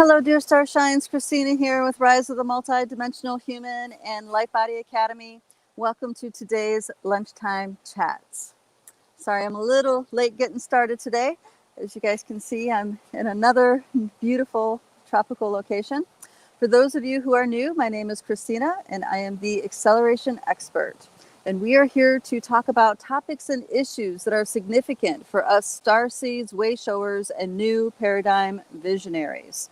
Hello, dear Starshines. Christina here with Rise of the Multidimensional Human and Lightbody Academy. Welcome to today's lunchtime chats. Sorry, I'm a little late getting started today. As you guys can see, I'm in another beautiful tropical location. For those of you who are new, my name is Christina, and I am the acceleration expert. And we are here to talk about topics and issues that are significant for us starseeds, wayshowers, and new paradigm visionaries.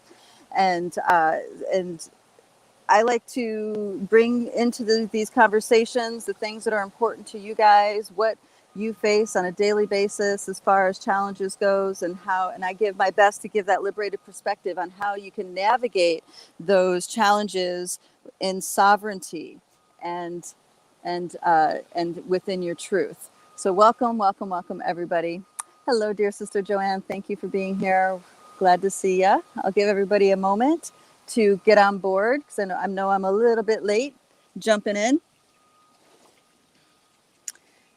And I like to bring into these conversations the things that are important to you guys, what you face on a daily basis as far as challenges goes, and I give my best to give that liberated perspective on how you can navigate those challenges in sovereignty and within your truth. So welcome everybody. Hello, dear Sister Joanne. Thank you for being here. Glad to see you. I'll give everybody a moment to get on board because I know I'm a little bit late jumping in.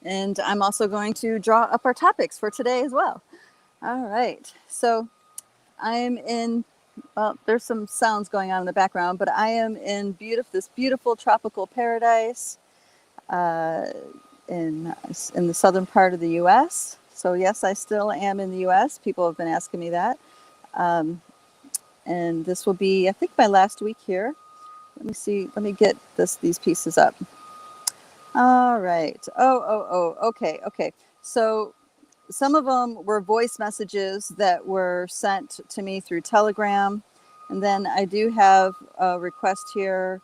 And I'm also going to draw up our topics for today as well. All right. So I'm in, well, there's some sounds going on in the background, but I am in this beautiful tropical paradise in the southern part of the U.S. So yes, I still am in the U.S. People have been asking me that. And this will be, I think, my last week here. Let me see. Let me get these pieces up. All right. Okay. So some of them were voice messages that were sent to me through Telegram. And then I do have a request here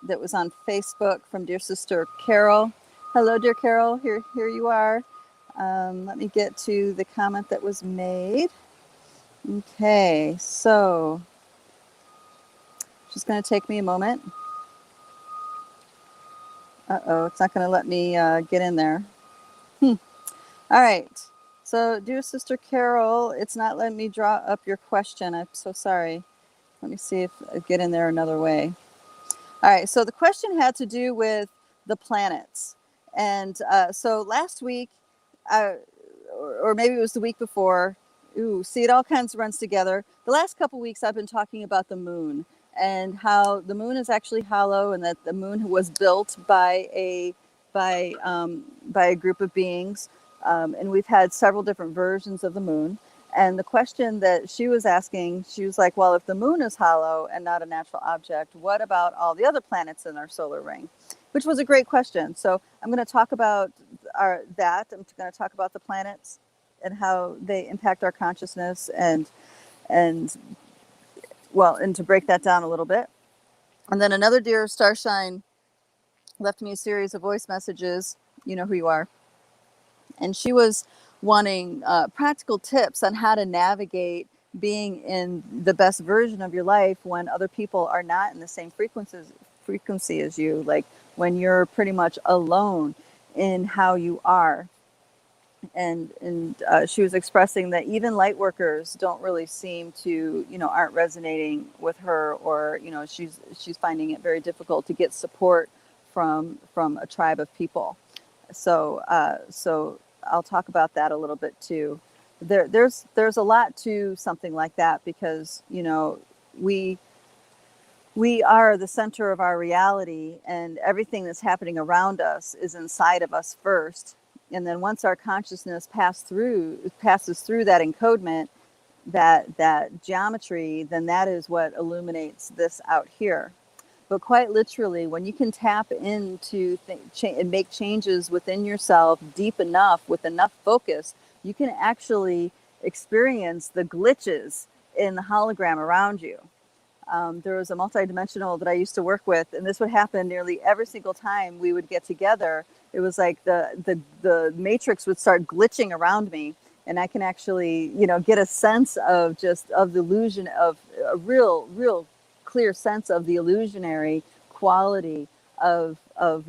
that was on Facebook from dear sister Carol. Hello, dear Carol. Here you are. Let me get to the comment that was made. Okay, so just going to take me a moment. It's not going to let me get in there. All right. So, dear Sister Carol, it's not letting me draw up your question. I'm so sorry. Let me see if I get in there another way. All right. So the question had to do with the planets. And so last week, or maybe it was the week before, see, it all kinds of runs together. The last couple weeks, I've been talking about the moon and how the moon is actually hollow, and that the moon was built by a group of beings, and we've had several different versions of the moon. And the question that she was asking, she was like, "Well, if the moon is hollow and not a natural object, what about all the other planets in our solar ring?" Which was a great question. So I'm going to talk about that. I'm going to talk about the planets and how they impact our consciousness, and to break that down a little bit. And then another dear Starshine left me a series of voice messages. You know who you are. And she was wanting practical tips on how to navigate being in the best version of your life when other people are not in the same frequency as you, like when you're pretty much alone in how you are. And she was expressing that even light workers don't really seem to, aren't resonating with her, or, she's finding it very difficult to get support from a tribe of people. So I'll talk about that a little bit too. There's a lot to something like that, because, we are the center of our reality, and everything that's happening around us is inside of us first. And then once our consciousness passes through that encodement, that geometry, then that is what illuminates this out here. But quite literally, when you can tap into and make changes within yourself deep enough, with enough focus, you can actually experience the glitches in the hologram around you. There was a multidimensional that I used to work with, and this would happen nearly every single time we would get together. It was like the matrix would start glitching around me, and I can actually, get a sense of the illusion, of a real clear sense of the illusionary quality of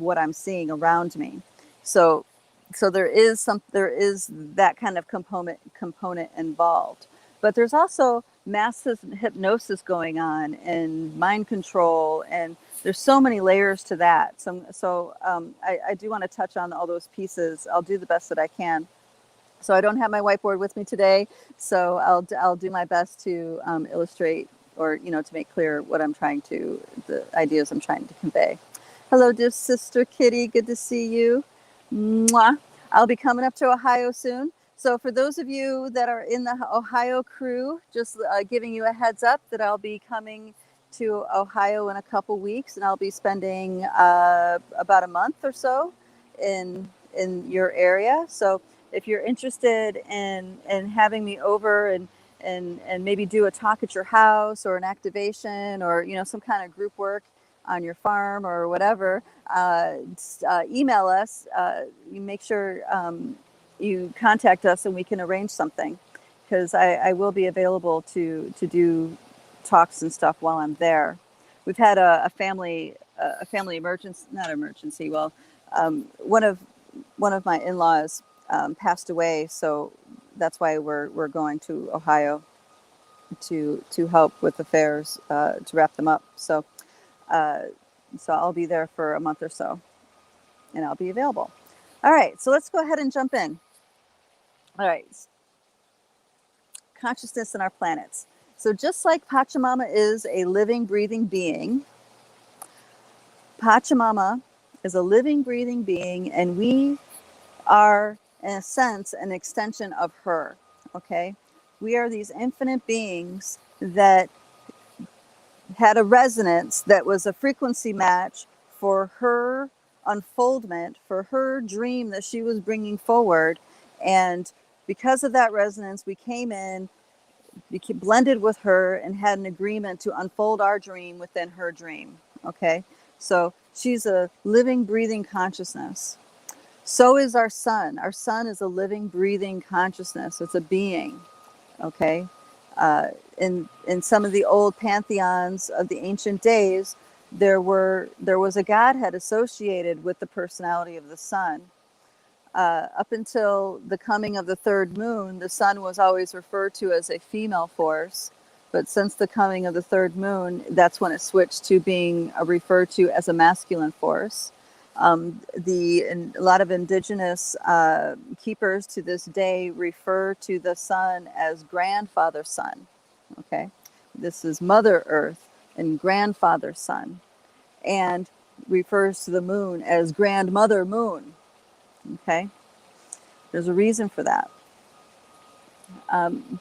what I'm seeing around me. So there is that kind of component involved. But there's also massive hypnosis going on, and mind control, and there's so many layers to that. So I do want to touch on all those pieces. I'll do the best that I can. So I don't have my whiteboard with me today, so I'll do my best to illustrate or, to make clear what the ideas I'm trying to convey. Hello, dear sister Kitty. Good to see you. Mwah. I'll be coming up to Ohio soon. So for those of you that are in the Ohio crew, just giving you a heads up that I'll be coming to Ohio in a couple weeks, and I'll be spending about a month or so in your area. So if you're interested in having me over and maybe do a talk at your house or an activation or some kind of group work on your farm or whatever, email us. You make sure you contact us and we can arrange something, because I will be available to do talks and stuff while I'm there. We've had a family emergency, not emergency. Well, one of my in-laws passed away, so that's why we're going to Ohio to help with affairs, to wrap them up. So I'll be there for a month or so, and I'll be available. All right, so let's go ahead and jump in. All right, consciousness in our planets. So just like Pachamama is a living, breathing being, Pachamama is a living, breathing being, and we are, in a sense, an extension of her, okay? We are these infinite beings that had a resonance that was a frequency match for her unfoldment, for her dream that she was bringing forward. And because of that resonance, we came in, became blended with her, and had an agreement to unfold our dream within her dream. Okay, so she's a living, breathing consciousness. So is our sun. Our sun is a living, breathing consciousness. It's a being. Okay, in some of the old pantheons of the ancient days, there was a godhead associated with the personality of the sun. Up until the coming of the third moon, the sun was always referred to as a female force. But since the coming of the third moon, that's when it switched to being referred to as a masculine force. A lot of indigenous keepers to this day refer to the sun as grandfather sun. Okay, this is Mother Earth and grandfather sun, and refers to the moon as grandmother moon. Okay, there's a reason for that.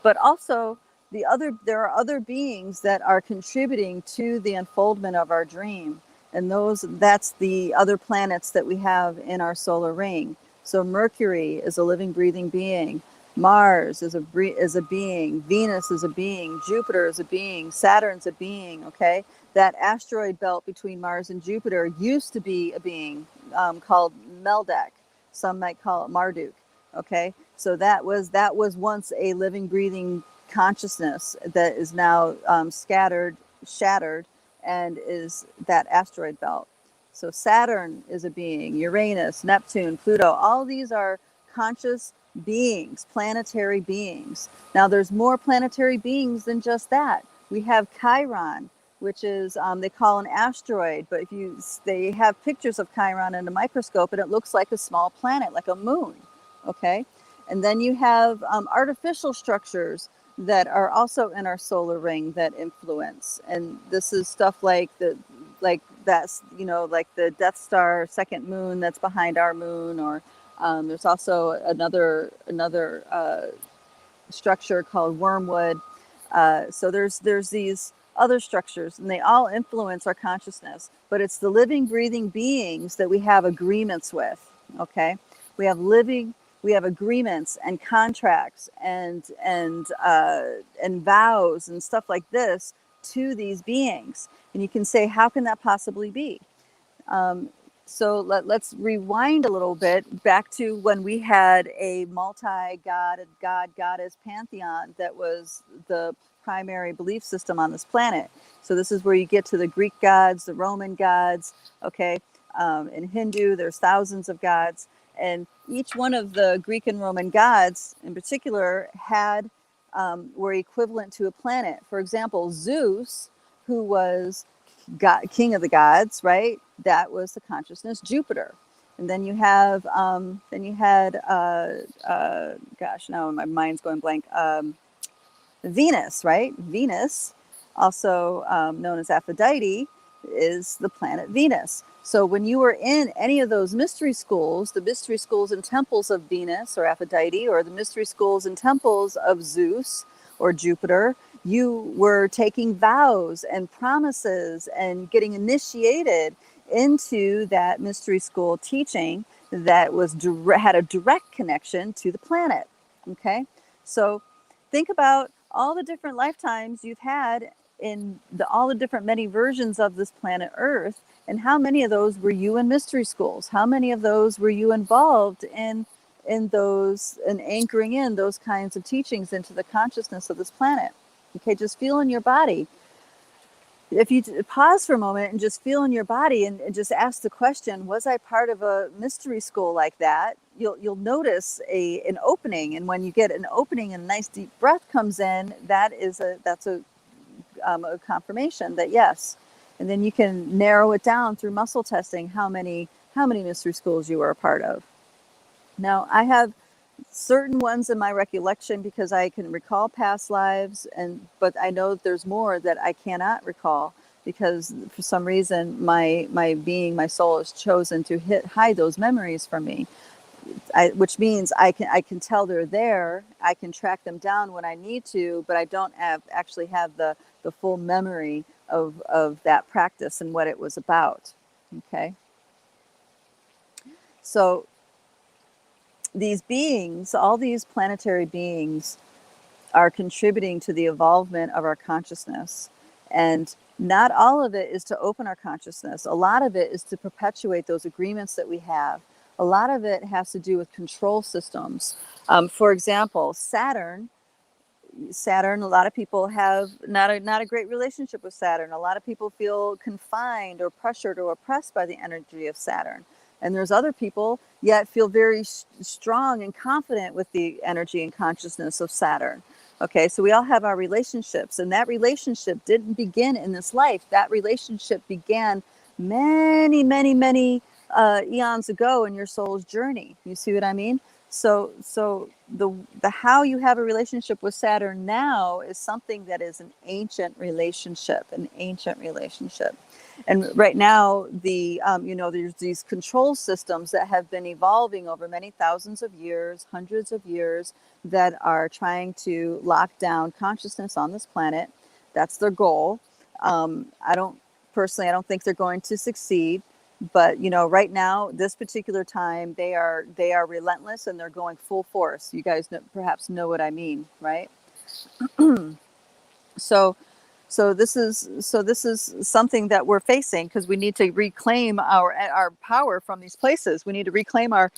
But also there are other beings that are contributing to the unfoldment of our dream, and that's the other planets that we have in our solar ring. So Mercury is a living, breathing being. Mars is a being. Venus is a being. Jupiter is a being. Saturn's a being. Okay, that asteroid belt between Mars and Jupiter used to be a being called Meldak. Some might call it Marduk. Okay, so that was once a living, breathing consciousness that is now shattered, and is that asteroid belt. So Saturn is a being. Uranus, Neptune, Pluto, all these are conscious beings, planetary beings. Now there's more planetary beings than just that. We have Chiron, which is they call an asteroid, but they have pictures of Chiron in a microscope, and it looks like a small planet, like a moon. Okay, and then you have artificial structures that are also in our solar ring that influence, and this is stuff like the Death Star second moon that's behind our moon, or there's also another structure called wormwood. So there's these other structures, and they all influence our consciousness, but it's the living, breathing beings that we have agreements with. Okay, we have agreements and contracts and vows and stuff like this to these beings. And you can say, how can that possibly be? So let's rewind a little bit back to when we had a goddess pantheon that was the primary belief system on this planet. So this is where you get to the Greek gods, the Roman gods. Okay, in Hindu, there's thousands of gods. And each one of the Greek and Roman gods in particular were equivalent to a planet. For example, Zeus, who was king of the gods, right? That was the consciousness Jupiter. And then you had gosh, now my mind's going blank. Venus, right? Venus also known as Aphrodite, is the planet Venus. So when you were in any of those mystery schools, the mystery schools and temples of Venus or Aphrodite, or the mystery schools and temples of Zeus or Jupiter, you were taking vows and promises and getting initiated into that mystery school teaching that was had a direct connection to the planet. Okay, so think about all the different lifetimes you've had in all the different many versions of this planet Earth, and how many of those were you in mystery schools? How many of those were you involved in those and anchoring in those kinds of teachings into the consciousness of this planet? Okay, just feel in your body. If you pause for a moment and just feel in your body and just ask the question, was I part of a mystery school like that? You'll notice an opening, and when you get an opening and a nice deep breath comes in, that's a confirmation that yes. And then you can narrow it down through muscle testing how many mystery schools you were a part of. Now, I have certain ones in my recollection because I can recall past lives, but I know that there's more that I cannot recall because for some reason my soul has chosen to hide those memories from me. Which means I can tell they're there. I can track them down when I need to, but I don't actually have the full memory of that practice and what it was about. Okay. So these beings, all these planetary beings, are contributing to the evolvement of our consciousness. And not all of it is to open our consciousness. A lot of it is to perpetuate those agreements that we have. A lot of it has to do with control systems. For example, Saturn, a lot of people have not a great relationship with Saturn. A lot of people feel confined or pressured or oppressed by the energy of Saturn. And there's other people yet feel very strong and confident with the energy and consciousness of Saturn. Okay, so we all have our relationships, and that relationship didn't begin in this life. That relationship began many, many, many eons ago in your soul's journey. You see what I mean? So the how you have a relationship with Saturn now is something that is an ancient relationship. And right now, there's these control systems that have been evolving over many thousands of years, hundreds of years, that are trying to lock down consciousness on this planet. That's their goal. I don't think they're going to succeed. But right now, this particular time, they are relentless and they're going full force. You guys perhaps know what I mean, right? So this is something that we're facing because we need to reclaim our power from these places. We need to reclaim our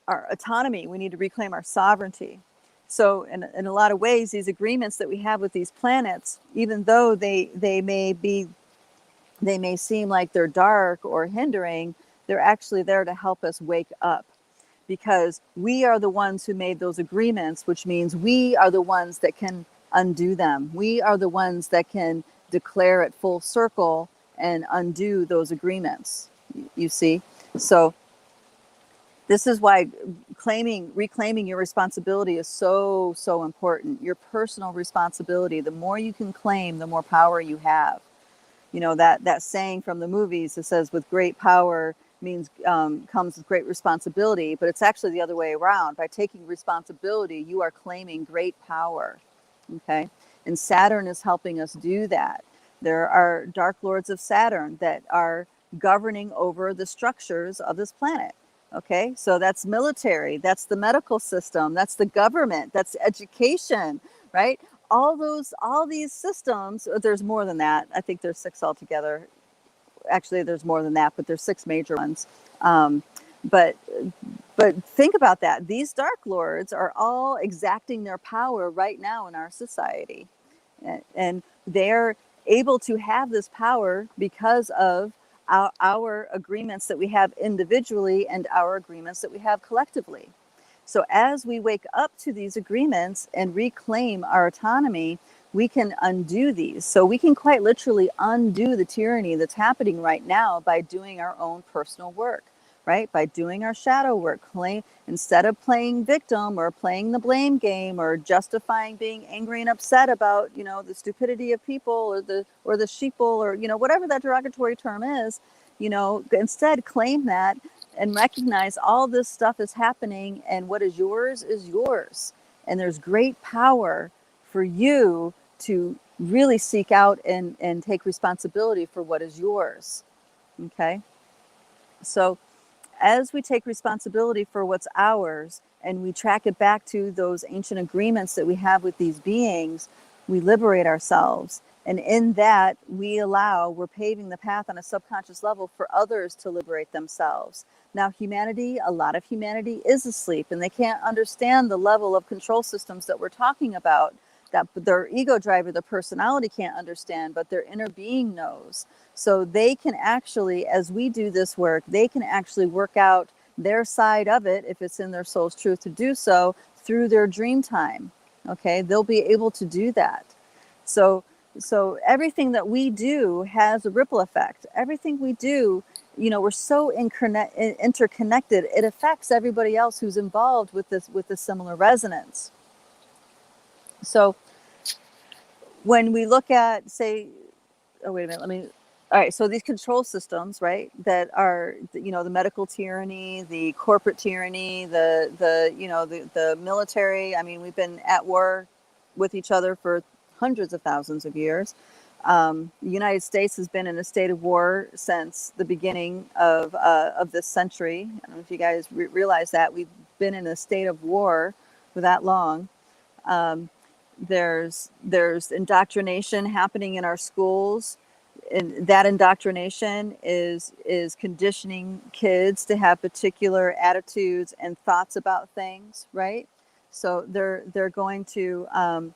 autonomy. We need to reclaim our sovereignty. So in a lot of ways, these agreements that we have with these planets, even though they may seem like they're dark or hindering, they're actually there to help us wake up, because we are the ones who made those agreements, which means we are the ones that can undo them. We are the ones that can declare it full circle and undo those agreements. You see? So this is why reclaiming your responsibility is so, so important. Your personal responsibility. The more you can claim, the more power you have. That saying from the movies that says with great power comes with great responsibility, but it's actually the other way around. By taking responsibility, you are claiming great power. Okay. And Saturn is helping us do that. There are dark lords of Saturn that are governing over the structures of this planet. Okay. So that's military, that's the medical system, that's the government, that's education, right? All these systems, there's more than that. I think there's 6 altogether. Actually, there's more than that, but there's 6 major ones. But think about that. These dark lords are all exacting their power right now in our society. And they're able to have this power because of our agreements that we have individually and our agreements that we have collectively. So as we wake up to these agreements and reclaim our autonomy, we can undo these. So we can quite literally undo the tyranny that's happening right now by doing our own personal work. right? By doing our shadow work, instead of playing victim or playing the blame game or justifying being angry and upset about, the stupidity of people or the sheeple or, whatever that derogatory term is, instead claim that and recognize all this stuff is happening, and what is yours is yours. And there's great power for you to really seek out and take responsibility for what is yours. Okay? So as we take responsibility for what's ours and we track it back to those ancient agreements that we have with these beings, we liberate ourselves. And in that, we're paving the path on a subconscious level for others to liberate themselves. Now, a lot of humanity is asleep, and they can't understand the level of control systems that we're talking about, that their ego driver, the personality can't understand, but their inner being knows. So they can actually, as we do this work, they can actually work out their side of it, if it's in their soul's truth to do so, through their dream time. Okay, they'll be able to do that. So everything that we do has a ripple effect. Everything we do, we're so interconnected. It affects everybody else who's involved with a similar resonance. So when we look at, say, all right, so these control systems, right, that are, the medical tyranny, the corporate tyranny, the military. I mean, we've been at war with each other for hundreds of thousands of years. The United States has been in a state of war since the beginning of this century. I don't know if you guys realize that we've been in a state of war for that long. There's indoctrination happening in our schools, and that indoctrination is conditioning kids to have particular attitudes and thoughts about things, right? So they're going to all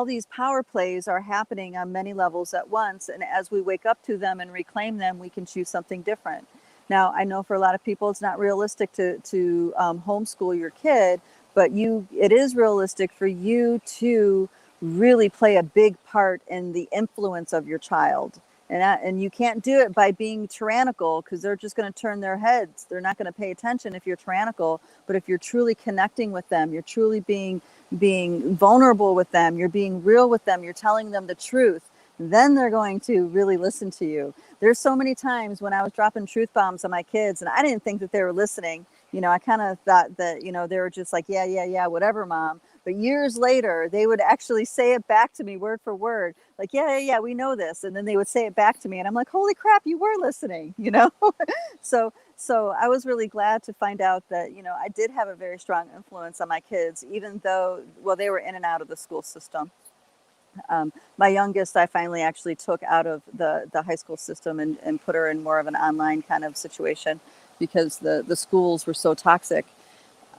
these power plays are happening on many levels at once, and as we wake up to them and reclaim them, we can choose something different. Now, I know for a lot of people it's not realistic to homeschool your kid, but it is realistic for you to really play a big part in the influence of your child. And you can't do it by being tyrannical, because they're just going to turn their heads. They're not going to pay attention if you're tyrannical. But if you're truly connecting with them, you're truly being vulnerable with them, you're being real with them, you're telling them the truth, then they're going to really listen to you. There's so many times when I was dropping truth bombs on my kids and I didn't think that they were listening. I kind of thought that, they were just like, yeah, whatever, mom. But years later, they would actually say it back to me word for word, like, yeah, we know this. And then they would say it back to me. And I'm like, holy crap, you were listening, So I was really glad to find out that, I did have a very strong influence on my kids, even though, they were in and out of the school system. My youngest, I finally actually took out of the high school system and put her in more of an online kind of situation, because the schools were so toxic.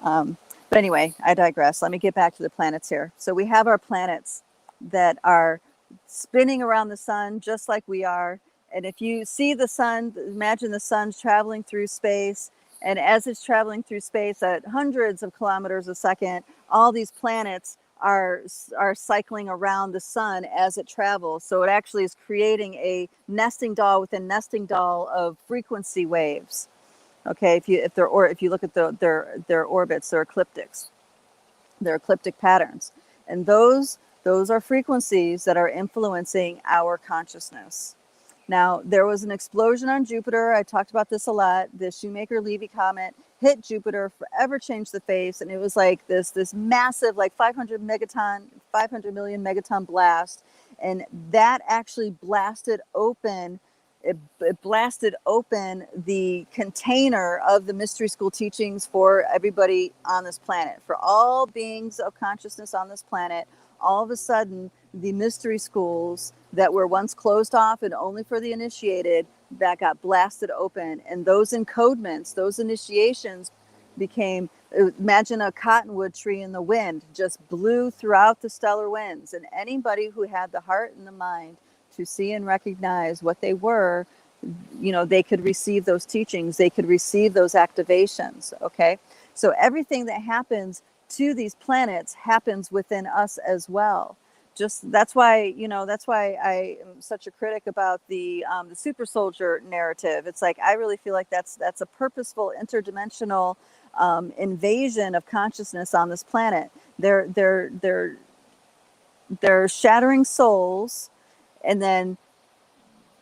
But anyway, I digress. Let me get back to the planets here. So we have our planets that are spinning around the sun just like we are. And if you see the sun, imagine the sun's traveling through space. And as it's traveling through space at hundreds of kilometers a second, all these planets are cycling around the sun as it travels. So it actually is creating a nesting doll within nesting doll of frequency waves. Okay, if you look at their orbits, they're ecliptics. They're ecliptic patterns, and those are frequencies that are influencing our consciousness. Now, there was an explosion on Jupiter. I talked about this a lot. The Shoemaker-Levy comet hit Jupiter, forever changed the face, and it was like this massive, like 500 million megaton blast, and that actually blasted open. It blasted open the container of the mystery school teachings for everybody on this planet, for all beings of consciousness on this planet. All of a sudden, the mystery schools that were once closed off and only for the initiated, that got blasted open. And those encodements, those initiations became, imagine a cottonwood tree in the wind, just blew throughout the stellar winds. And anybody who had the heart and the mind to see and recognize what they were, they could receive those teachings, they could receive those activations. Okay, so everything that happens to these planets happens within us as well. Just that's why, that's why I am such a critic about the super soldier narrative. It's like I really feel like that's a purposeful interdimensional invasion of consciousness on this planet. They're shattering souls, and then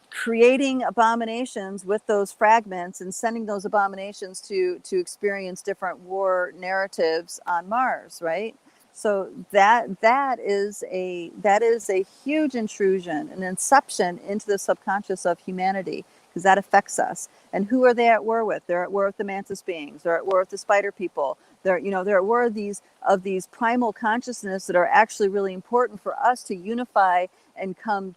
creating abominations with those fragments and sending those abominations to experience different war narratives on Mars, right? So that is a huge intrusion, an inception into the subconscious of humanity, because that affects us. And who are they at war with? They're at war with the mantis beings. They're at war with the spider people. They're at war of these primal consciousness that are actually really important for us to unify and come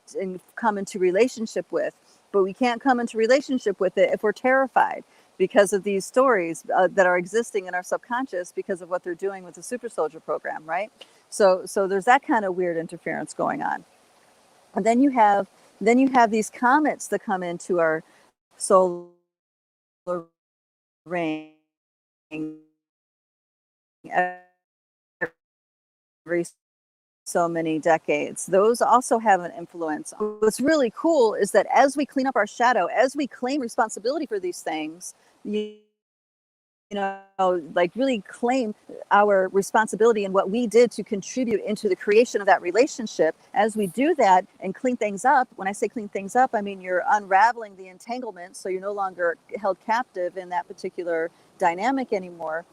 into relationship with. But we can't come into relationship with it if we're terrified, because of these stories that are existing in our subconscious because of what they're doing with the super soldier program, right? So there's that kind of weird interference going on. And then you have these comets that come into our solar ring every so many decades. Those also have an influence. What's really cool is that as we clean up our shadow, as we claim responsibility for these things, like really claim our responsibility and what we did to contribute into the creation of that relationship. As we do that and clean things up, when I say clean things up, I mean you're unraveling the entanglement, so you're no longer held captive in that particular dynamic anymore.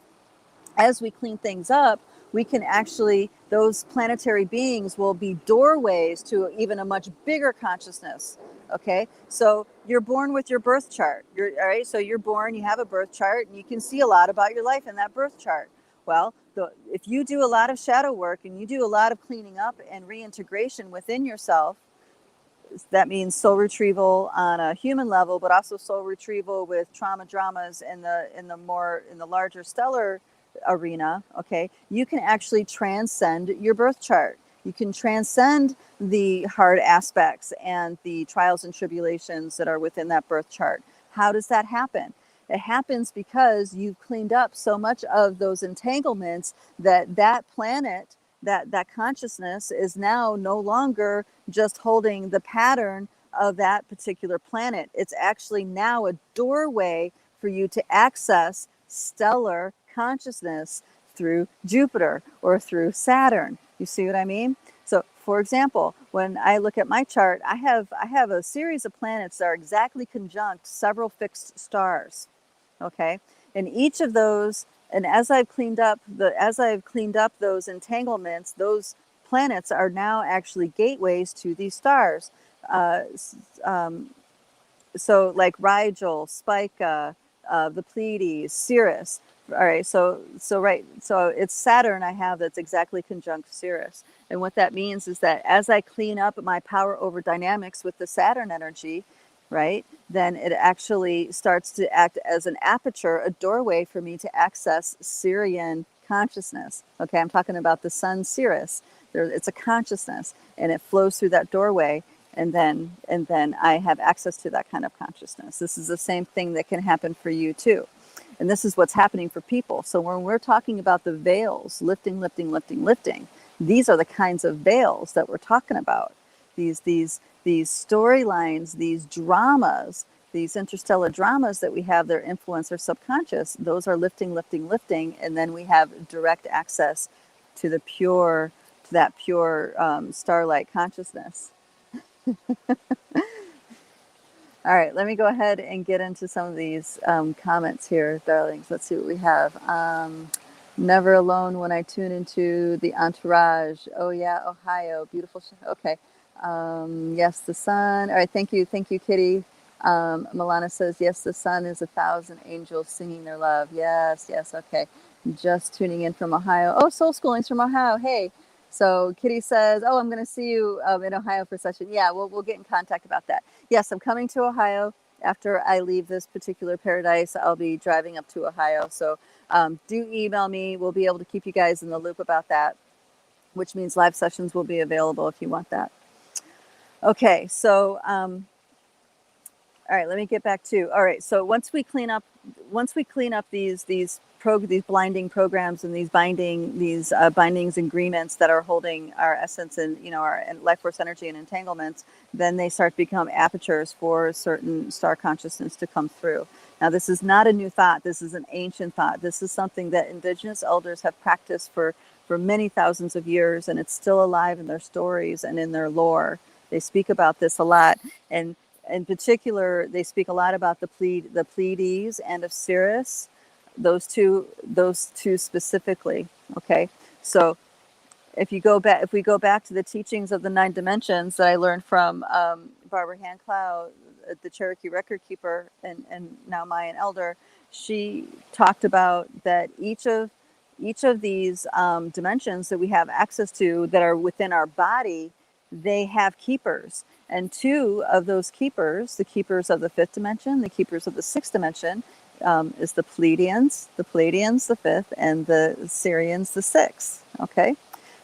As we clean things up, we can actually, those planetary beings will be doorways to even a much bigger consciousness. Okay, so you're born with your birth chart. All right, so you're born, you have a birth chart, and you can see a lot about your life in that birth chart. Well, if you do a lot of shadow work and you do a lot of cleaning up and reintegration within yourself, that means soul retrieval on a human level, but also soul retrieval with trauma dramas in the larger stellar arena. Okay, you can actually transcend your birth chart. You can transcend the hard aspects and the trials and tribulations that are within that birth chart. How does that happen? It happens because you've cleaned up so much of those entanglements that planet, that consciousness is now no longer just holding the pattern of that particular planet. It's actually now a doorway for you to access stellar consciousness through Jupiter or through Saturn. You see what I mean? So, for example, when I look at my chart, I have a series of planets that are exactly conjunct several fixed stars. Okay, and each of those, and as I've cleaned up those entanglements, those planets are now actually gateways to these stars. So like Rigel, Spica, the Pleiades, Sirius. All right, so it's Saturn I have that's exactly conjunct Sirius. And what that means is that as I clean up my power over dynamics with the Saturn energy, right, then it actually starts to act as an aperture, a doorway for me to access Sirian consciousness. Okay, I'm talking about the sun Sirius. It's a consciousness, and it flows through that doorway. And then I have access to that kind of consciousness. This is the same thing that can happen for you too. And this is what's happening for people. So when we're talking about the veils, lifting, these are the kinds of veils that we're talking about. These storylines, these dramas, these interstellar dramas that we have that influence our subconscious, those are lifting. And then we have direct access to that pure starlight consciousness. All right, let me go ahead and get into some of these comments here, darlings. Let's see what we have. Never alone when I tune into the entourage. Oh yeah, Ohio, beautiful. Okay. Yes, the sun. All right, thank you, Kitty. Milana says, yes, the sun is 1,000 angels singing their love. Yes, okay. Just tuning in from Ohio. Oh, Soul Schooling's from Ohio. Hey. So Kitty says, oh, I'm going to see you in Ohio for session. Yeah, we'll get in contact about that. Yes, I'm coming to Ohio. After I leave this particular paradise, I'll be driving up to Ohio. So do email me. We'll be able to keep you guys in the loop about that, which means live sessions will be available if you want that. Okay, so all right, let me get back to, all right, so once we clean up these these blinding programs and these bindings agreements that are holding our essence and, you know, our life force energy and entanglements, then they start to become apertures for certain star consciousness to come through. Now, this is not a new thought. This is an ancient thought. This is something that indigenous elders have practiced for many thousands of years, and it's still alive in their stories and in their lore. They speak about this a lot. And in particular, they speak a lot about the Pleiades and of Sirius, those two specifically. Okay, so if we go back to the teachings of the 9 dimensions that I learned from Barbara Handclough, the Cherokee record keeper and now Mayan elder, she talked about that each of these dimensions that we have access to that are within our body, they have keepers. And 2 of those keepers, the keepers of the 5th dimension, the keepers of the 6th dimension, is the Pleiadians, the 5th, and the Sirians, the 6th. Okay,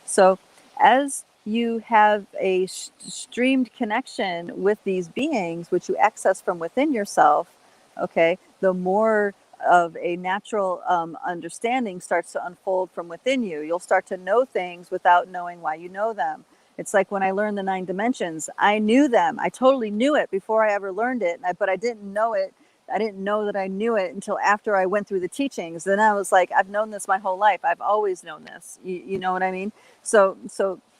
so as you have a streamed connection with these beings, which you access from within yourself, okay, the more of a natural understanding starts to unfold from within you. You'll start to know things without knowing why you know them. It's like when I learned the 9 dimensions, I knew them. I totally knew it before I ever learned it, but I didn't know it. I didn't know that I knew it until after I went through the teachings. Then I was like, I've known this my whole life. I've always known this. You know what I mean? So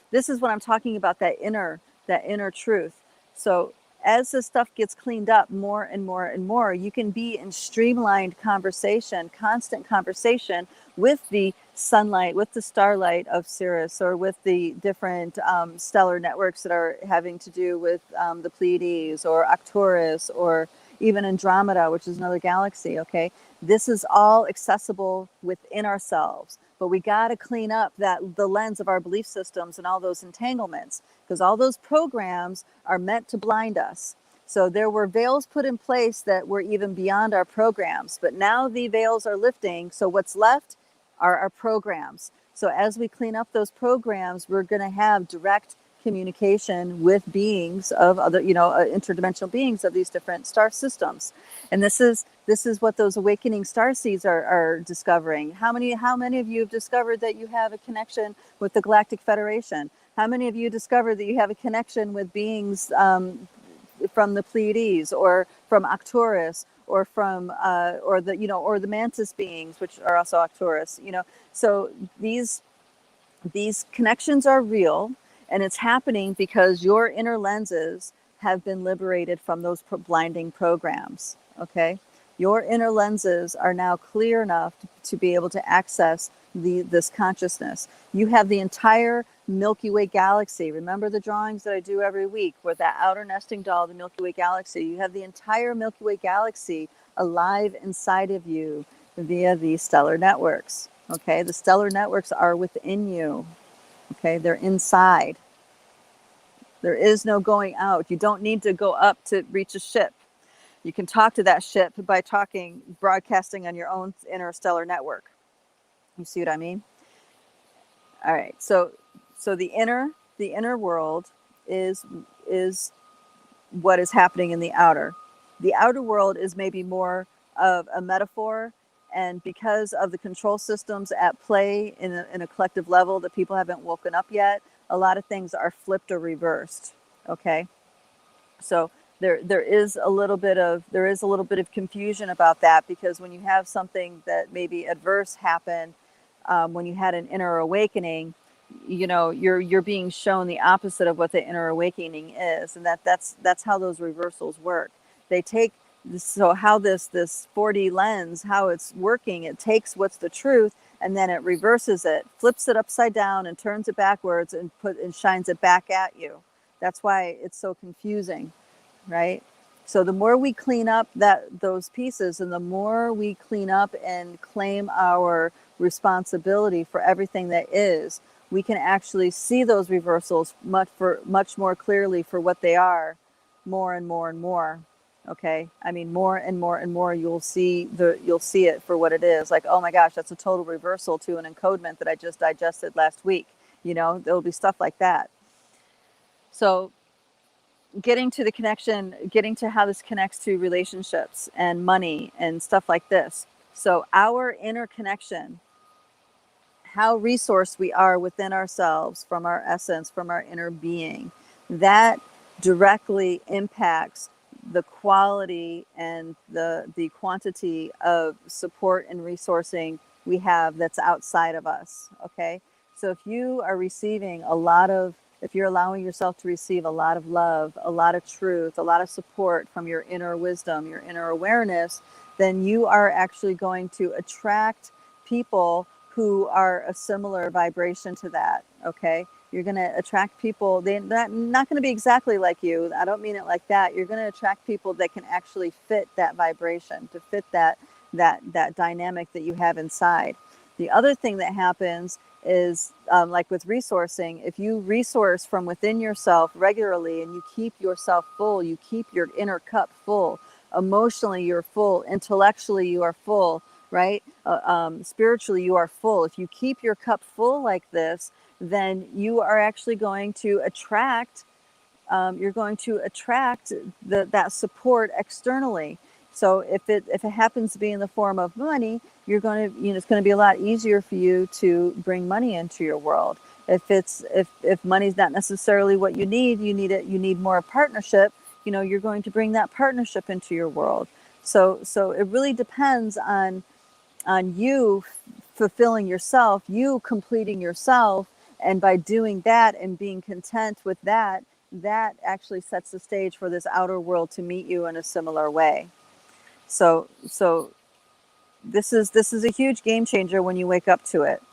this is what I'm talking about, that inner truth. So as this stuff gets cleaned up more and more and more, you can be in streamlined conversation, constant conversation with the sunlight, with the starlight of Sirius, or with the different stellar networks that are having to do with the Pleiades or Arcturus or even Andromeda, which is another galaxy. Okay, this is all accessible within ourselves, but we got to clean up the lens of our belief systems and all those entanglements, because all those programs are meant to blind us. So there were veils put in place that were even beyond our programs, but now the veils are lifting. So what's left are our programs. So as we clean up those programs, we're going to have direct communication with beings of other, interdimensional beings of these different star systems. And this is what those awakening star seeds are discovering. How many of you have discovered that you have a connection with the Galactic Federation? How many of you discovered that you have a connection with beings from the Pleiades or from Arcturus or from or the Mantis beings, which are also Arcturus? So these connections are real. And it's happening because your inner lenses have been liberated from those blinding programs, okay? Your inner lenses are now clear enough to be able to access this consciousness. You have the entire Milky Way galaxy. Remember the drawings that I do every week with that outer nesting doll of the Milky Way galaxy? You have the entire Milky Way galaxy alive inside of you via these stellar networks, okay? The stellar networks are within you. Okay, they're inside. There is no going out. You don't need to go up to reach a ship. You can talk to that ship by broadcasting on your own interstellar network. You see what I mean? All right. So the inner world is what is happening in the outer. The outer world is maybe more of a metaphor. And because of the control systems at play in a collective level that people haven't woken up yet, a lot of things are flipped or reversed. Okay, so there is a little bit of confusion about that, because when you have something that maybe adverse happen, when you had an inner awakening, you're being shown the opposite of what the inner awakening is, and that's how those reversals work. They take. So how this 4D lens, how it's working, it takes what's the truth and then it reverses it, flips it upside down and turns it backwards and shines it back at you. That's why it's so confusing, right? So the more we clean up those pieces, and the more we clean up and claim our responsibility for everything that is, we can actually see those reversals much more clearly for what they are, more and more and more. Okay, I mean, more and more and more, you'll see it for what it is. Like, oh my gosh, that's a total reversal to an encodement that I just digested last week. There'll be stuff like that. So getting to how this connects to relationships and money and stuff like this. So our inner connection, how resourced we are within ourselves from our essence, from our inner being, that directly impacts the quality and the quantity of support and resourcing we have that's outside of us. Okay. So if you are receiving a lot of, if you're allowing yourself to receive a lot of love, a lot of truth, a lot of support from your inner wisdom, your inner awareness, then you are actually going to attract people who are a similar vibration to that. Okay. You're going to attract people. They're not going to be exactly like you. I don't mean it like that. You're going to attract people that can actually fit that vibration, to fit that dynamic that you have inside. The other thing that happens is like with resourcing, if you resource from within yourself regularly and you keep yourself full, you keep your inner cup full, emotionally you're full, intellectually you are full, right? Spiritually you are full. If you keep your cup full like this, then you are actually going to attract, that support externally. So if it happens to be in the form of money, you're going to, it's going to be a lot easier for you to bring money into your world. If money's not necessarily what you need more partnership, you're going to bring that partnership into your world. So it really depends on you fulfilling yourself, you completing yourself. And by doing that and being content with that, that actually sets the stage for this outer world to meet you in a similar way. So this is a huge game changer when you wake up to it.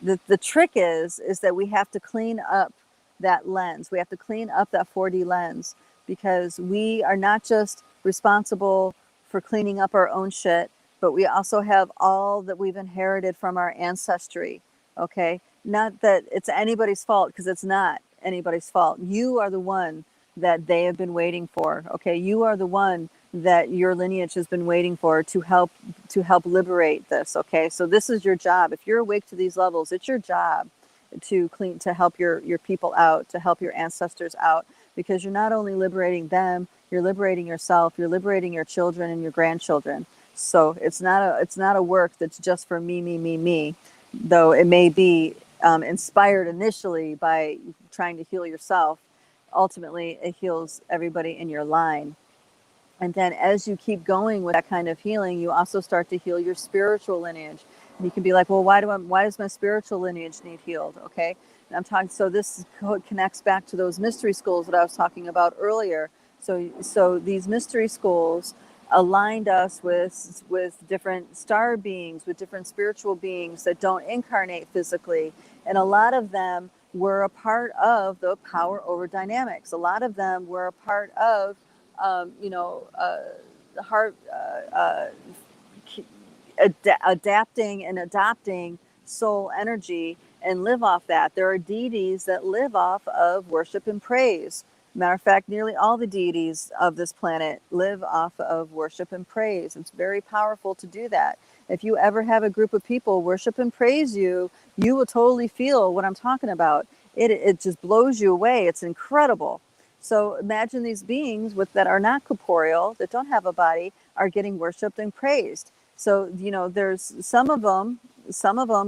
The trick is that we have to clean up that lens. We have to clean up that 4D lens, because we are not just responsible for cleaning up our own shit, but we also have all that we've inherited from our ancestry. Okay? Not that it's anybody's fault, because it's not anybody's fault. You are the one that they have been waiting for. Okay? You are the one that your lineage has been waiting for to help liberate this. Okay, so this is your job. If you're awake to these levels, it's your job to help your people out, to help your ancestors out, because you're not only liberating them, you're liberating yourself, you're liberating your children and your grandchildren. So it's not a work that's just for me, though it may be inspired initially by trying to heal yourself. Ultimately, it heals everybody in your line. And then as you keep going with that kind of healing, you also start to heal your spiritual lineage. And you can be like, well, why does my spiritual lineage need healed? Okay. And I'm talking, so this connects back to those mystery schools that I was talking about earlier. So these mystery schools aligned us with different star beings, with different spiritual beings that don't incarnate physically. And a lot of them were a part of the power over dynamics. A lot of them were a part of heart adapting and adopting soul energy and live off that. There are deities that live off of worship and praise. Matter of fact, nearly all the deities of this planet live off of worship and praise. It's very powerful to do that. If you ever have a group of people worship and praise you, you will totally feel what I'm talking about. It just blows you away. It's incredible. So imagine these beings that are not corporeal, that don't have a body, are getting worshipped and praised. So, there's some of them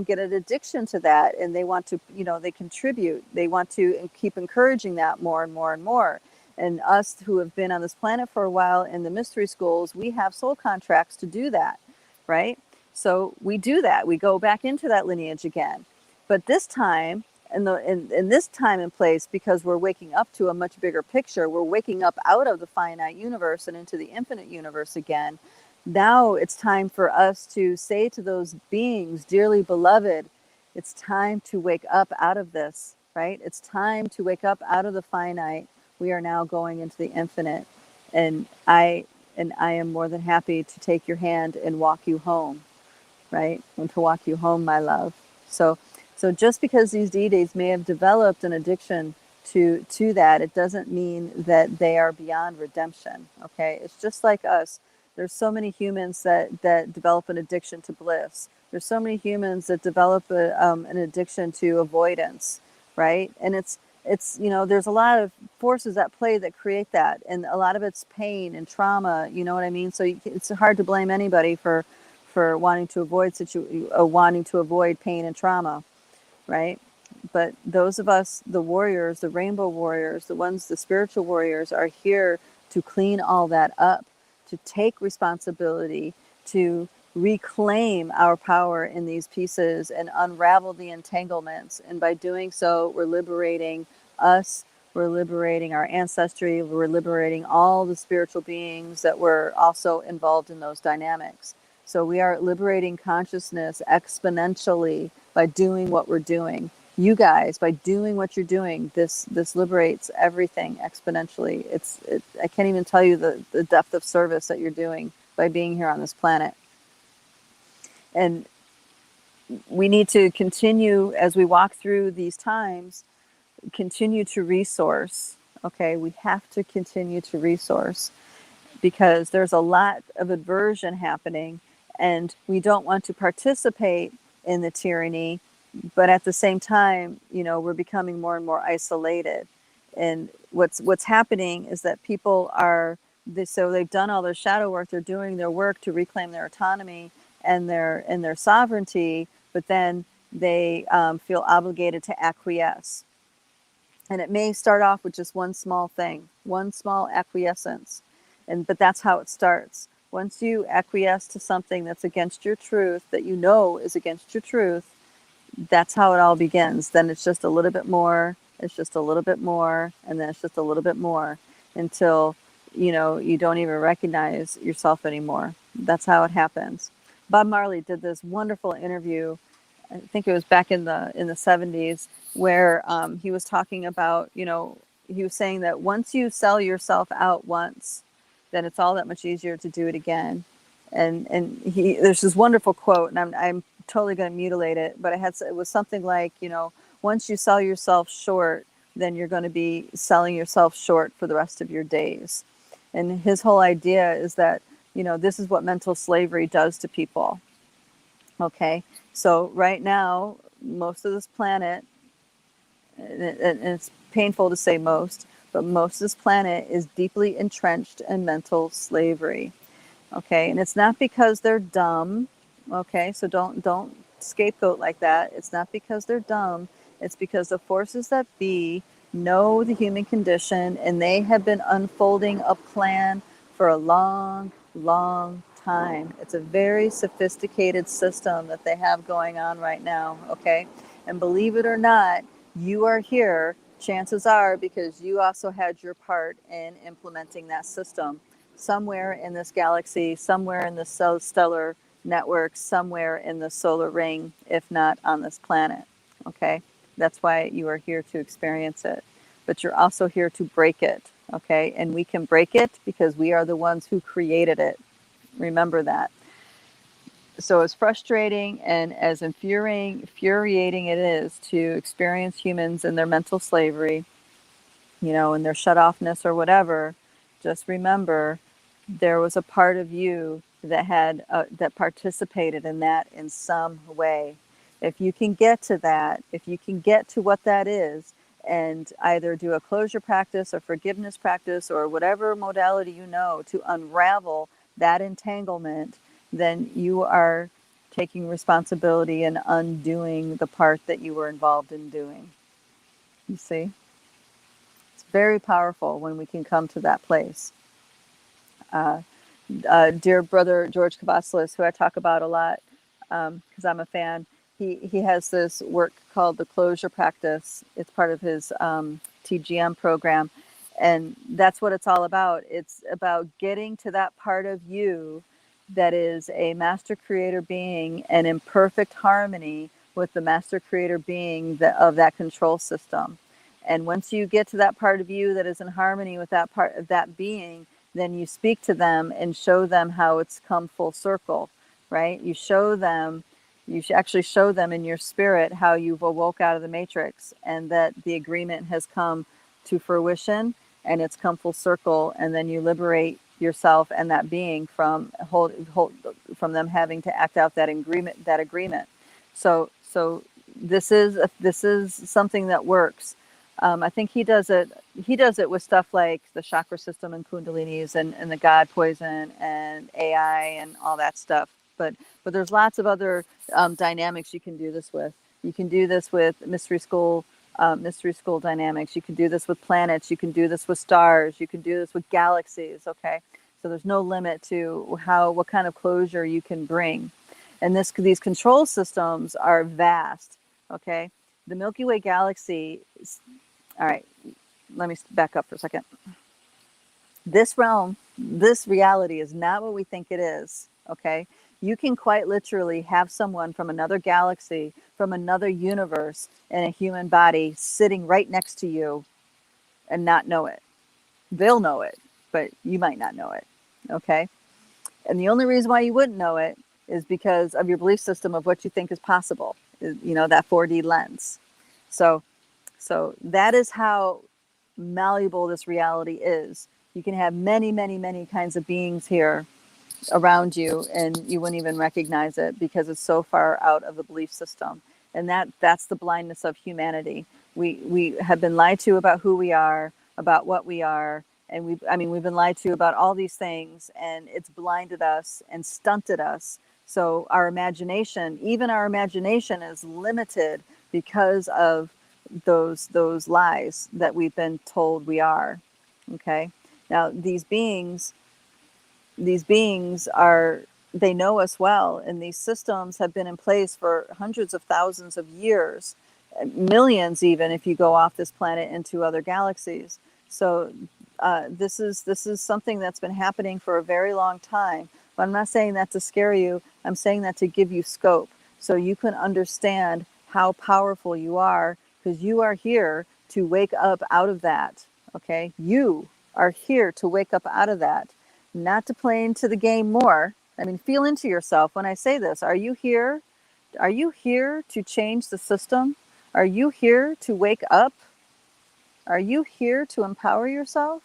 get an addiction to that, and they want to, they contribute. They want to keep encouraging that more and more and more. And us who have been on this planet for a while in the mystery schools, we have soul contracts to do that, right? So we do that. We go back into that lineage again. But this time, in this time and place, because we're waking up to a much bigger picture, we're waking up out of the finite universe and into the infinite universe again. Now it's time for us to say to those beings, dearly beloved, it's time to wake up out of this, right? It's time to wake up out of the finite. We are now going into the infinite. And I am more than happy to take your hand and walk you home, right? And to walk you home, my love. So just because these deities may have developed an addiction to that, it doesn't mean that they are beyond redemption. Okay, it's just like us. There's so many humans that develop an addiction to bliss. There's so many humans that develop an addiction to avoidance, right? And it's there's a lot of forces at play that create that, and a lot of it's pain and trauma. You know what I mean? So it's hard to blame anybody for for wanting to avoid pain and trauma, right? But those of us, the warriors, the rainbow warriors, the spiritual warriors, are here to clean all that up, to take responsibility, to reclaim our power in these pieces and unravel the entanglements. And by doing so, we're liberating us, we're liberating our ancestry, we're liberating all the spiritual beings that were also involved in those dynamics. So we are liberating consciousness exponentially by doing what we're doing. You guys, by doing what you're doing, this liberates everything exponentially. I can't even tell you the depth of service that you're doing by being here on this planet. And we need to continue, as we walk through these times, continue to resource. Okay, we have to continue to resource, because there's a lot of aversion happening, and we don't want to participate in the tyranny, but at the same time, we're becoming more and more isolated. And what's happening is that people so they've done all their shadow work, they're doing their work to reclaim their autonomy and their sovereignty, but then they feel obligated to acquiesce. And it may start off with just one small thing, one small acquiescence. But that's how it starts. Once you acquiesce to something that's against your truth, that you know is against your truth, that's how it all begins. Then it's just a little bit more, it's just a little bit more, and then it's just a little bit more, until you don't even recognize yourself anymore. That's how it happens. Bob Marley did this wonderful interview, I think it was back in the 70s, where he was talking about, he was saying that once you sell yourself out once, then it's all that much easier to do it again. And there's this wonderful quote, and I'm totally going to mutilate it, but it was something like, once you sell yourself short, then you're going to be selling yourself short for the rest of your days. And his whole idea is that, this is what mental slavery does to people. Okay, so right now, most of this planet, and it's painful to say most, but most of this planet is deeply entrenched in mental slavery. Okay, and it's not because they're dumb. Okay, so don't scapegoat like that. It's not because they're dumb. It's because the forces that be know the human condition, and they have been unfolding a plan for a long, long time. It's a very sophisticated system that they have going on right now. Okay, and believe it or not, you are here, chances are, because you also had your part in implementing that system somewhere in this galaxy, somewhere in the stellar network, somewhere in the solar ring, if not on this planet. Okay, that's why you are here to experience it, but you're also here to break it. Okay, and we can break it because we are the ones who created it. Remember that. So as frustrating and as infuriating it is to experience humans in their mental slavery, in their shut-offness or whatever, just remember there was a part of you that participated in that in some way. If you can get to that, if you can get to what that is, and either do a closure practice or forgiveness practice or whatever modality to unravel that entanglement, then you are taking responsibility and undoing the part that you were involved in doing. You see? It's very powerful when we can come to that place. Dear brother George Kavaslis, who I talk about a lot because I'm a fan, he has this work called the Closure Practice. It's part of his TGM program, and that's what it's all about. It's about getting to that part of you that is a master creator being and in perfect harmony with the master creator being of that control system. And once you get to that part of you that is in harmony with that part of that being, then you speak to them and show them how it's come full circle, right? You actually show them in your spirit how you've awoke out of the matrix, and that the agreement has come to fruition and it's come full circle, and then you liberate yourself and that being from them having to act out that agreement. So this is something that works. I think he does it with stuff like the chakra system and kundalinis and the God poison and AI and all that stuff. but there's lots of other dynamics you can do this with. You can do this with mystery school dynamics. You can do this with planets. You can do this with stars. You can do this with galaxies. Okay, so there's no limit to what kind of closure you can bring, and these control systems are vast. Okay, the Milky Way galaxy. All right, let me back up for a second. This realm, this reality is not what we think it is. Okay, you can quite literally have someone from another galaxy, from another universe, in a human body sitting right next to you and not know it. They'll know it, but you might not know it. Okay, and the only reason why you wouldn't know it is because of your belief system of what you think is possible. You know, that 4D lens. So that is how malleable this reality is. You can have many, many, many kinds of beings here around you, and you wouldn't even recognize it because it's so far out of the belief system. And that's the blindness of humanity. We have been lied to about who we are, about what we are, and we've been lied to about all these things, and it's blinded us and stunted us. So our imagination, even our imagination, is limited because of those lies that we've been told we are. Okay, now these beings are, they know us well, and these systems have been in place for hundreds of thousands of years, millions even if you go off this planet into other galaxies. So this is something that's been happening for a very long time. But I'm not saying that to scare you. I'm saying that to give you scope so you can understand how powerful you are, because you are here to wake up out of that. Okay, you are here to wake up out of that, not to play into the game more. I mean, feel into yourself when I say this. Are you here? Are you here to change the system? Are you here to wake up? Are you here to empower yourself?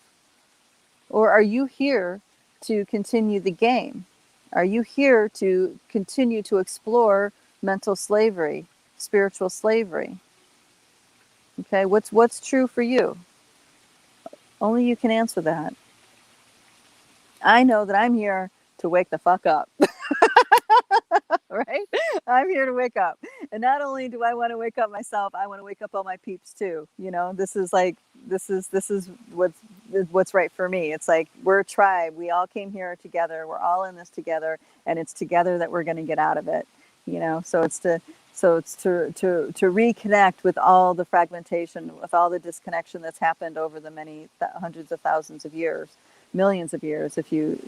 Or are you here to continue the game? Are you here to continue to explore mental slavery, spiritual slavery? Okay, what's true for you? Only you can answer that. I know that I'm here to wake the fuck up. Right? I'm here to wake up. And not only do I want to wake up myself, I want to wake up all my peeps too. You know, this is what's right for me. It's like we're a tribe. We all came here together. We're all in this together, and it's together that we're going to get out of it. You know, so it's to reconnect with all the fragmentation, with all the disconnection that's happened over the many hundreds of thousands of years, millions of years, if you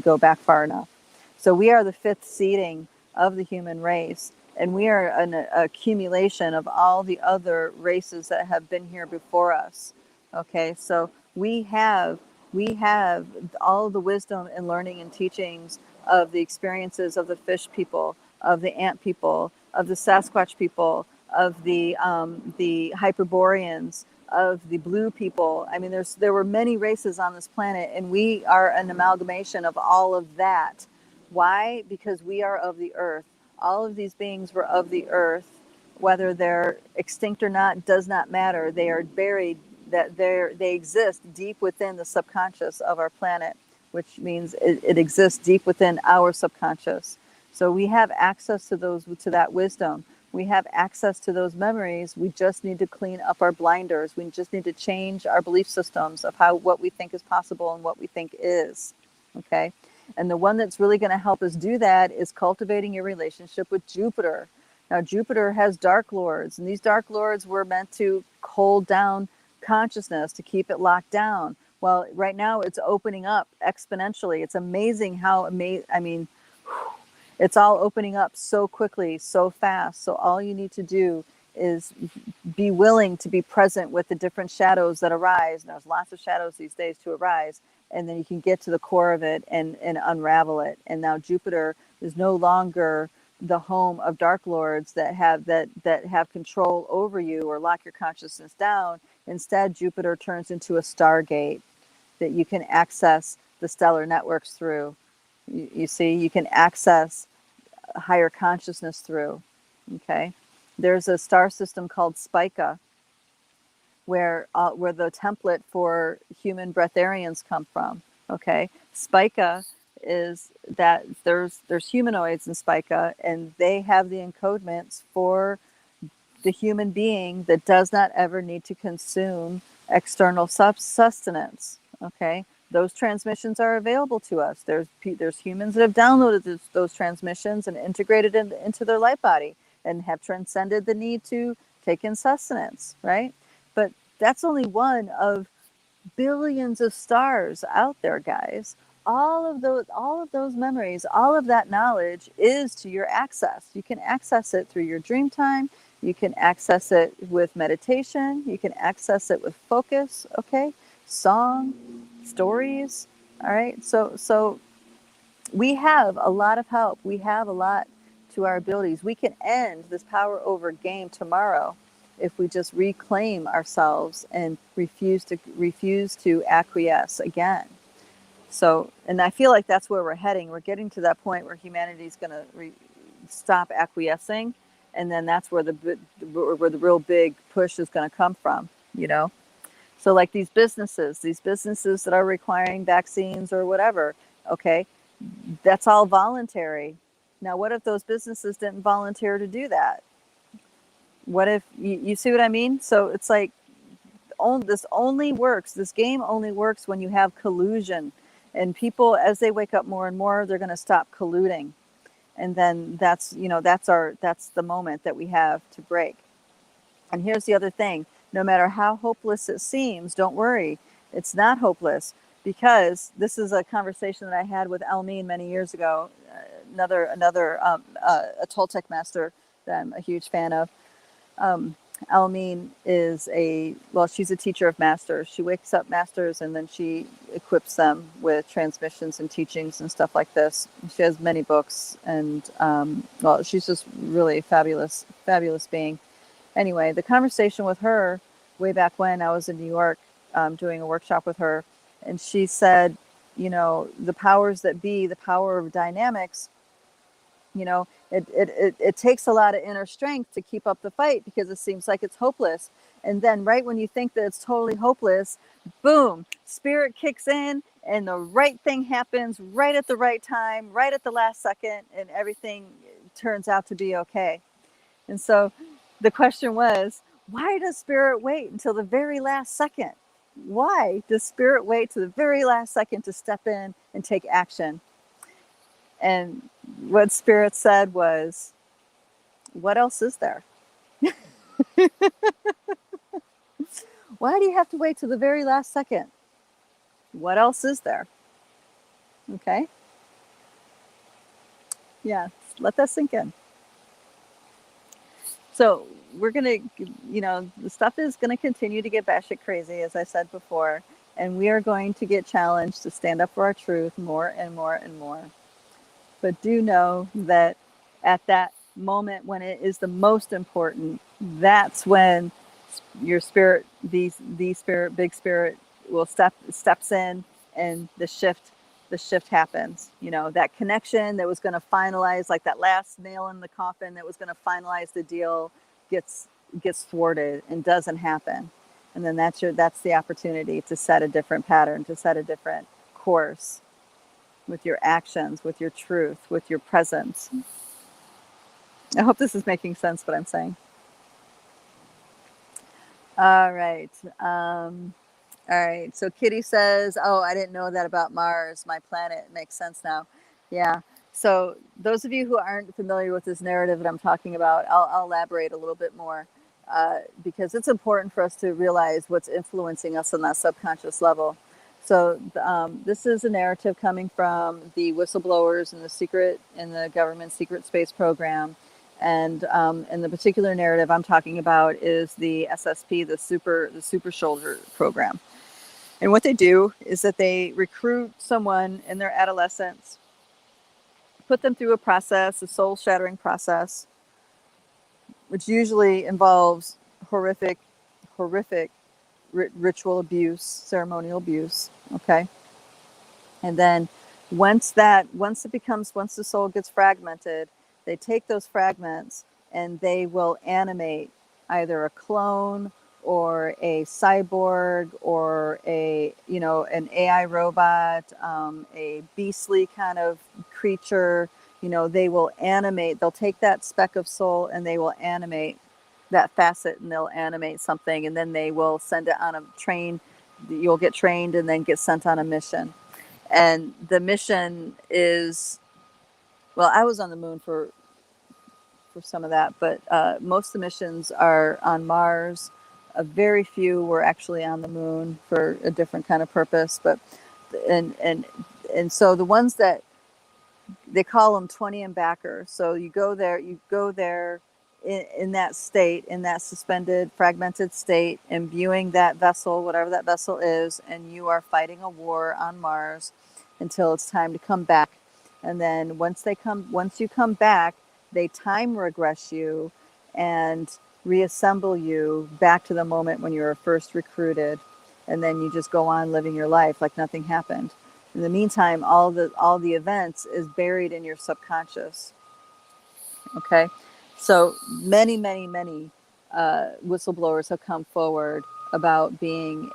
go back far enough. So we are the fifth seeding of the human race, and we are an accumulation of all the other races that have been here before us. Okay, so we have all the wisdom and learning and teachings of the experiences of the fish people, of the ant people, of the Sasquatch people, of the Hyperboreans, of the blue people. I mean, there were many races on this planet, and we are an amalgamation of all of that. Why? Because we are of the earth. All of these beings were of the earth. Whether they're extinct or not does not matter. They are buried, that they exist deep within the subconscious of our planet, which means it exists deep within our subconscious. So we have access to that wisdom. We have access to those memories. We just need to clean up our blinders. We just need to change our belief systems of what we think is possible and what we think is. Okay? And the one that's really going to help us do that is cultivating your relationship with Jupiter. Now, Jupiter has dark lords, and these dark lords were meant to hold down consciousness, to keep it locked down. Well, right now it's opening up exponentially. It's amazing how it's all opening up so quickly, so fast. So all you need to do is be willing to be present with the different shadows that arise. And there's lots of shadows these days to arise. And then you can get to the core of it and unravel it. And now Jupiter is no longer the home of dark lords that have control over you or lock your consciousness down. Instead, Jupiter turns into a stargate that you can access the stellar networks through. You see, you can access higher consciousness through. Okay, there's a star system called Spica, where the template for human breatharians come from. Okay, Spica is that there's humanoids in Spica, and they have the encodements for the human being that does not ever need to consume external sustenance. Okay, those transmissions are available to us. There's humans that have downloaded those transmissions and integrated into their light body and have transcended the need to take in sustenance, right? But that's only one of billions of stars out there, guys. All of those memories, all of that knowledge is to your access. You can access it through your dream time. You can access it with meditation. You can access it with focus. Okay, song, stories. All right. So we have a lot of help. We have a lot to our abilities. We can end this power over game tomorrow if we just reclaim ourselves and refuse to acquiesce again. So, and I feel like that's where we're heading. We're getting to that point where humanity is going to stop acquiescing, and then that's where the real big push is going to come from. You know, so like these businesses that are requiring vaccines or whatever. Okay, that's all voluntary. Now, what if those businesses didn't volunteer to do that? What if you see what I mean? So it's like this game only works when you have collusion, and people, as they wake up more and more, they're going to stop colluding, and then that's the moment that we have to break. And here's the other thing: no matter how hopeless it seems, don't worry, it's not hopeless, because this is a conversation that I had with Elmine many years ago, a Toltec master that I'm a huge fan of. Elmine is she's a teacher of masters. She wakes up masters and then she equips them with transmissions and teachings and stuff like this. She has many books, and she's just really fabulous being. Anyway, the conversation with her way back when I was in New York doing a workshop with her, and she said, the powers that be, the power of dynamics, it takes a lot of inner strength to keep up the fight, because it seems like it's hopeless. And then right when you think that it's totally hopeless, boom, spirit kicks in and the right thing happens right at the right time, right at the last second, and everything turns out to be okay. And so the question was, why does spirit wait until the very last second? Why does spirit wait to the very last second to step in and take action? And what spirit said was, what else is there? Why do you have to wait to the very last second? What else is there? Okay. Yeah, let that sink in. So we're going to, the stuff is going to continue to get batshit crazy, as I said before, and we are going to get challenged to stand up for our truth more and more and more. But do know that at that moment when it is the most important, that's when your spirit, the spirit, big spirit, will steps in, and the shift happens. That connection that was going to finalize, like that last nail in the coffin that was going to finalize the deal, gets thwarted and doesn't happen. And then that's the opportunity to set a different pattern, to set a different course with your actions, with your truth, with your presence. I hope this is making sense, what I'm saying. All right. So Kitty says, oh, I didn't know that about Mars, my planet. It makes sense now. Yeah. So those of you who aren't familiar with this narrative that I'm talking about, I'll elaborate a little bit more, because it's important for us to realize what's influencing us on that subconscious level. So this is a narrative coming from the whistleblowers in the government secret space program. And the particular narrative I'm talking about is the SSP, the super soldier program. And what they do is that they recruit someone in their adolescence, put them through a soul-shattering process, which usually involves horrific ritual abuse, ceremonial abuse. Okay. And then once the soul gets fragmented, they take those fragments and they will animate either a clone or a cyborg or a, you know, an AI robot, a beastly kind of creature, you know, they will animate, they'll take that speck of soul and they will animate that facet, and they'll animate something, and then they will send it on a train. You'll get trained and then get sent on a mission. And the mission is, well, I was on the moon for some of that, but most of the missions are on Mars. Very few were actually on the moon for a different kind of purpose. But and and and so the ones that they call them 20 and backer. So you go there in that state, in that suspended, fragmented state, imbuing that vessel, whatever that vessel is, and you are fighting a war on Mars until it's time to come back. And then once you come back, they time regress you and reassemble you back to the moment when you were first recruited. And then you just go on living your life like nothing happened. In the meantime, all the events is buried in your subconscious. Okay, so many whistleblowers have come forward about being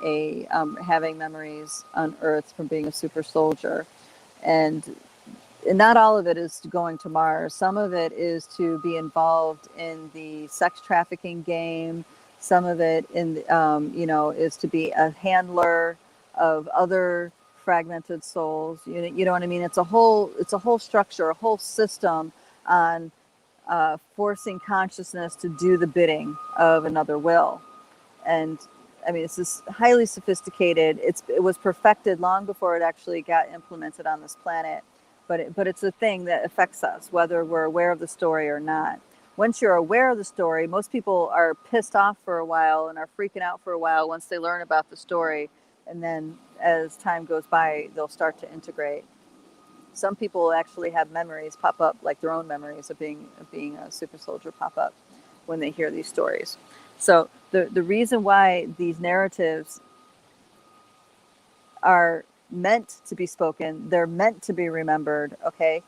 having memories on Earth from being a super soldier, and not all of it is going to Mars. Some of it is to be involved in the sex trafficking game. Some of it is to be a handler of other fragmented souls. You know what I mean? It's a whole structure, a whole system on forcing consciousness to do the bidding of another will. And I mean, it's this highly sophisticated. It was perfected long before it actually got implemented on this planet. But it's a thing that affects us, whether we're aware of the story or not. Once you're aware of the story, most people are pissed off for a while and are freaking out for a while once they learn about the story. And then as time goes by, they'll start to integrate. Some people will actually have memories pop up, like their own memories of being a super soldier pop up when they hear these stories. So the reason why these narratives are meant to be spoken, they're meant to be remembered, okay?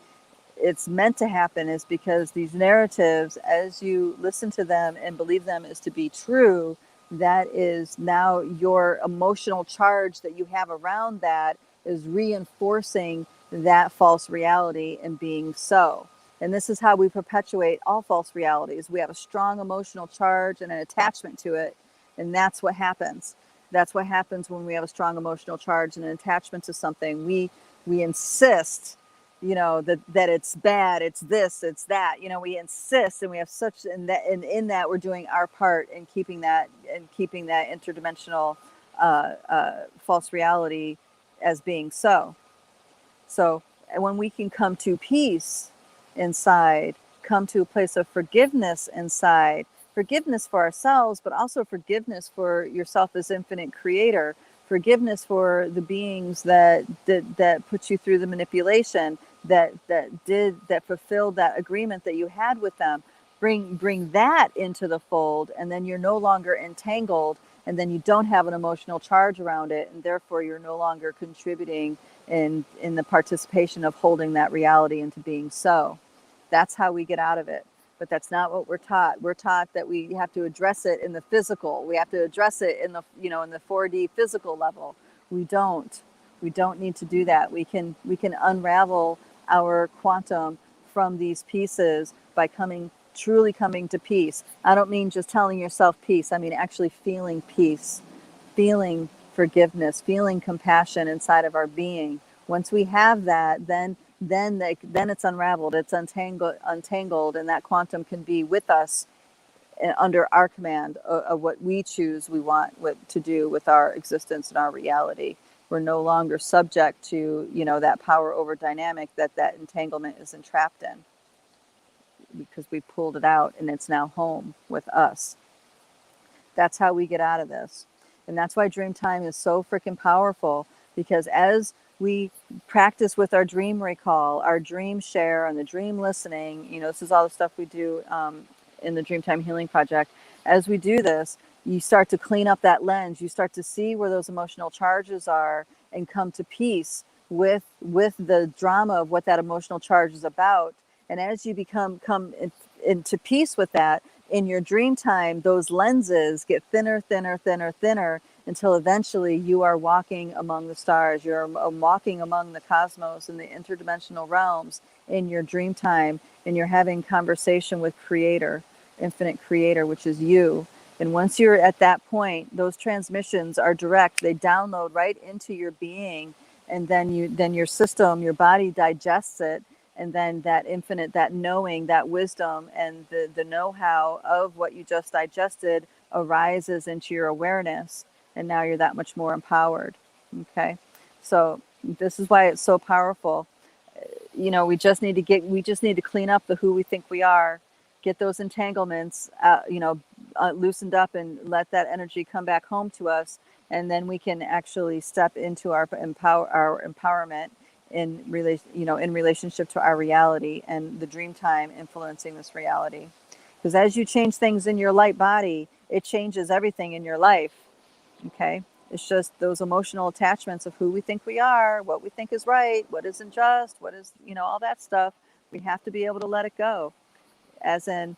It's meant to happen is because these narratives, as you listen to them and believe them is to be true, that is now your emotional charge that you have around that is reinforcing that false reality and being so. And this is how we perpetuate all false realities. We have a strong emotional charge and an attachment to it, and that's what happens. That's what happens when we have a strong emotional charge and an attachment to something. We insist, that it's bad, it's this, it's that. We insist, and we have such, and in that we're doing our part in keeping that interdimensional false reality as being so. So when we can come to peace inside, come to a place of forgiveness inside, forgiveness for ourselves, but also forgiveness for yourself as infinite creator, forgiveness for the beings that put you through the manipulation, that fulfilled that agreement that you had with them. Bring that into the fold, and then you're no longer entangled, and then you don't have an emotional charge around it, and therefore you're no longer contributing in the participation of holding that reality into being so. That's how we get out of it. But that's not what we're taught. We're taught that we have to address it in the physical. We have to address it in the in the 4D physical level. We don't need to do that. We can unravel our quantum from these pieces by truly coming to peace. I don't mean just telling yourself peace. I mean actually feeling peace, feeling forgiveness, feeling compassion inside of our being. Once we have that, then it's unraveled, it's untangled, and that quantum can be with us under our command of what we choose we want to do with our existence and our reality. We're no longer subject to that power over dynamic that entanglement is entrapped in, because we pulled it out and it's now home with us. That's how we get out of this. And that's why Dreamtime is so freaking powerful, because as we practice with our dream recall, our dream share, and the dream listening, this is all the stuff we do in the Dreamtime Healing Project. As we do this, you start to clean up that lens. You start to see where those emotional charges are and come to peace with the drama of what that emotional charge is about. And as you come into peace with that, in your dream time, those lenses get thinner, thinner, thinner, thinner, until eventually you are walking among the stars. You're walking among the cosmos and the interdimensional realms in your dream time, and you're having conversation with Creator, Infinite Creator, which is you. And once you're at that point, those transmissions are direct. They download right into your being, and then your system, your body digests it, and then that infinite, that knowing, that wisdom, and the know-how of what you just digested arises into your awareness, and now you're that much more empowered. Okay, so this is why it's so powerful. We just need to clean up the who we think we are, get those entanglements loosened up, and let that energy come back home to us, and then we can actually step into our empowerment in relationship to our reality and the dream time influencing this reality. Because as you change things in your light body, it changes everything in your life. Okay, it's just those emotional attachments of who we think we are, what we think is right, what isn't just, what is, all that stuff. We have to be able to let it go. As in,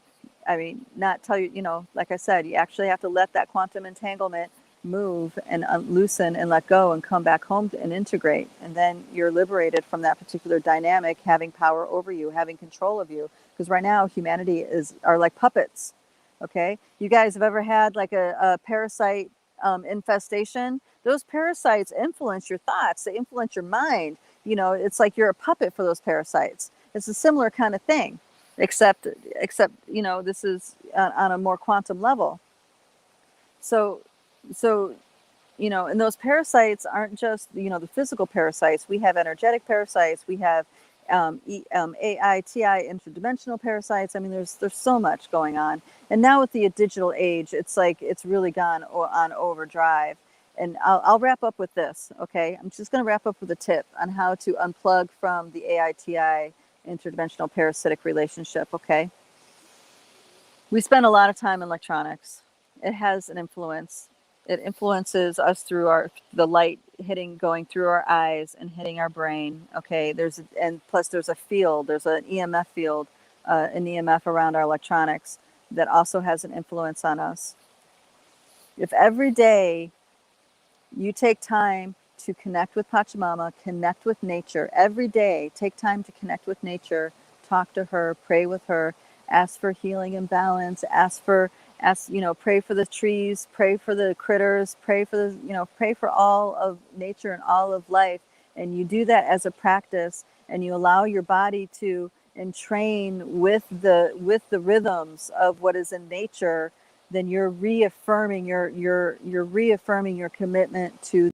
not tell you, like I said, you actually have to let that quantum entanglement move and loosen and let go and come back home and integrate. And then you're liberated from that particular dynamic having power over you, having control of you. Because right now, humanity are like puppets. Okay, you guys have ever had like a parasite infestation? Those parasites influence your thoughts. They influence your mind. It's like you're a puppet for those parasites. It's a similar kind of thing, except this is on a more quantum level. So and those parasites aren't just the physical parasites. We have energetic parasites. We have AITI interdimensional parasites. There's so much going on. And now with the digital age, it's like it's really gone on overdrive. And I'll wrap up with this, okay? I'm just going to wrap up with a tip on how to unplug from the AITI interdimensional parasitic relationship, okay? We spend a lot of time in electronics. It has an influence. It influences us through the light going through our eyes and hitting our brain. Okay, plus there's a field. There's an EMF field, an EMF around our electronics that also has an influence on us. If every day you take time to connect with Pachamama, connect with nature, every day take time to connect with nature, talk to her, pray with her, ask for healing and balance, pray for the trees, pray for the critters, pray for all of nature and all of life. And you do that as a practice, and you allow your body to entrain with the rhythms of what is in nature. Then you're reaffirming your commitment to